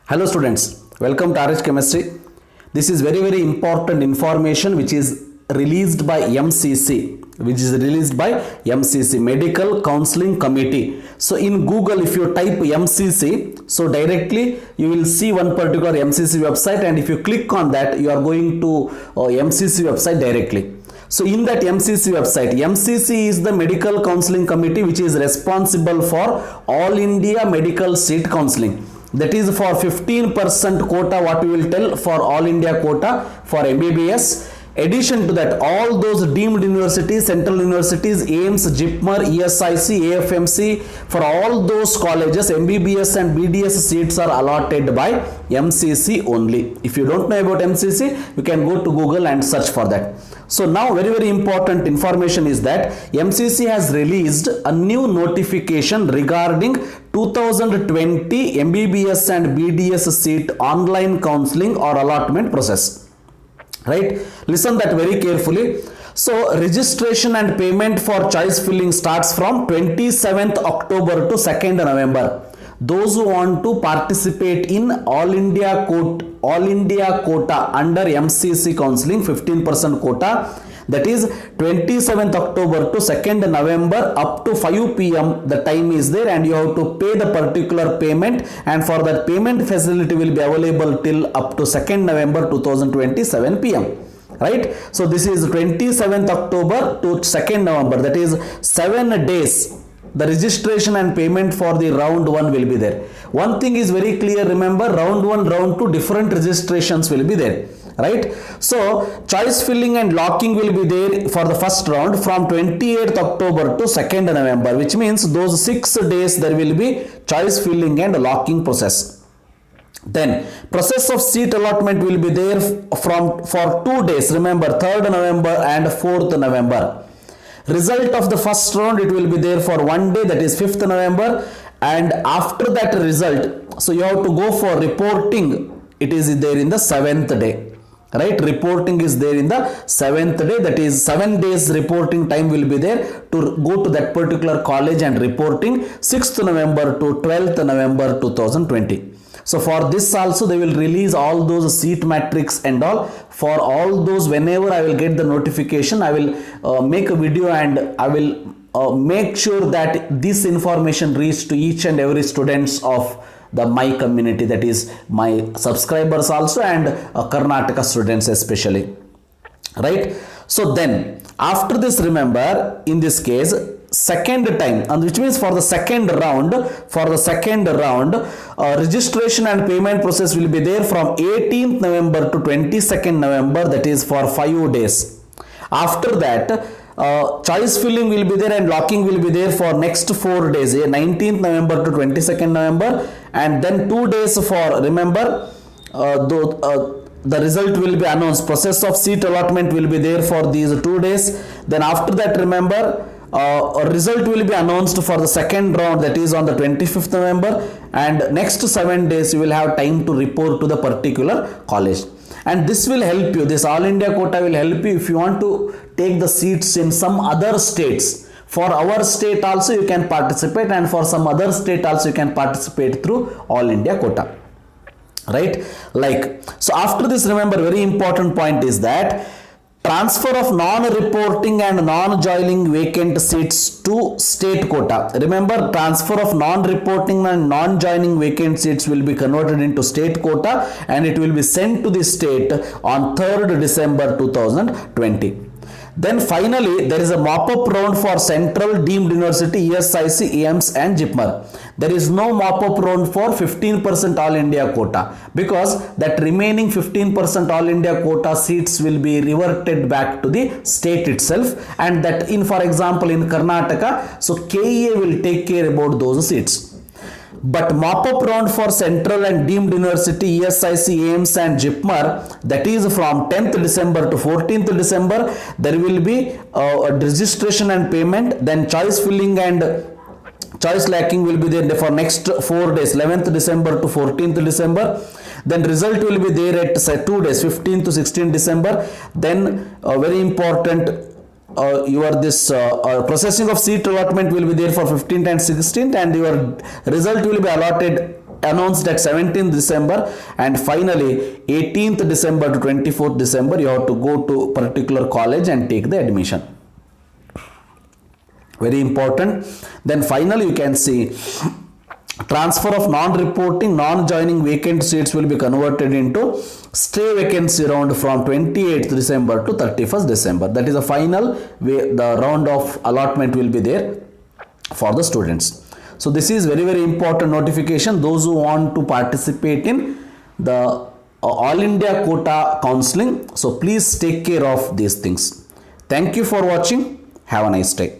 Hello students, welcome to RH Chemistry. This is very important information which is released by MCC, Medical Counseling Committee. So in Google, if you type MCC, so directly you will see one particular MCC website, and if you click on that, you are going to MCC website directly. So in that MCC website, MCC is the Medical Counseling Committee which is responsible for all India medical seat counseling. That is for 15% quota, what we will tell for all India quota for MBBS. Addition to that, all those deemed universities, central universities, AIIMS, JIPMER, ESIC, AFMC, for all those colleges, MBBS and BDS seats are allotted by MCC only. If you don't know about MCC, you can go to Google and search for that. So now very important information is that MCC has released a new notification regarding 2020 MBBS and BDS seat online counseling or allotment process. Right? Listen that very carefully. So registration and payment for choice filling starts from 27th October to 2nd November. Those who want to participate in All India quota under MCC counseling 15% quota, that is 27th October to 2nd November up to 5 p.m. the time is there, and you have to pay the particular payment, and for that payment facility will be available till up to 2nd November 2020 7 p.m. Right? So this is 27th October to 2nd November, that is 7 days. The registration and payment for the round 1 will be there. One thing is very clear, remember, round 1, round 2 different registrations will be there. Right? So choice filling and locking will be there for the first round from 28th October to 2nd November, which means those 6 days there will be choice filling and locking process. Then process of seat allotment will be there for 2 days, remember, 3rd November and 4th November. Result of the first round, it will be there for 1 day, that is 5th November, and after that result, so you have to go for reporting, it is there in the 7th day. Right? Reporting is there in the 7th day, that is 7 days reporting time will be there to go to that particular college and reporting 6th November to 12th November 2020. So for this also they will release all those seat matrix and all. For all those, whenever I will get the notification, I will make a video and I will make sure that this information reach to each and every students of my community, that is my subscribers also, and Karnataka students especially. Right? So then after this, remember, in this case, second time, and which means for the second round, registration and payment process will be there from 18th November to 22nd November, that is for 5 days. After that, choice filling will be there and locking will be there for next 4 days, 19th November to 22nd November, and then 2 days for, remember, the result will be announced. Process of seat allotment will be there for these 2 days. Then after that, remember, a result will be announced for the second round, that is on the 25th November, and next 7 days you will have time to report to the particular college. And this will help you, this All India quota will help you if you want to take the seats in some other states. For our state also you can participate, and for some other state also you can participate through All India quota. Right? Like, so after this, remember, very important point is that transfer of non-reporting and non-joining vacant seats to state quota. Remember, transfer of non-reporting and non-joining vacant seats will be converted into state quota, and it will be sent to the state on 3rd December 2020. Then finally, there is a mop-up round for Central Deemed University, ESIC, AIIMS and JIPMER. There is no mop-up round for 15% All India quota, because that remaining 15% All India quota seats will be reverted back to the state itself, and that in, for example, in Karnataka, so KEA will take care about those seats. But mop-up round for Central and Deemed University, ESIC, AIIMS and JIPMER, that is from 10th December to 14th December, there will be a registration and payment, then choice filling and choice lacking will be there for next 4 days, 11th December to 14th December. Then result will be there at 2 days, 15th to 16th December. Then very important, your processing of seat allotment will be there for 15th and 16th, and your result will be allotted announced at 17th December, and finally 18th December to 24th December you have to go to particular college and take the admission. Very important. Then finally you can see transfer of non-reporting, non-joining vacant seats will be converted into stay vacancy round from 28th December to 31st December. That is the final way the round of allotment will be there for the students. So this is very, very important notification. Those who want to participate in the All India Quota counseling, so please take care of these things. Thank you for watching. Have a nice day.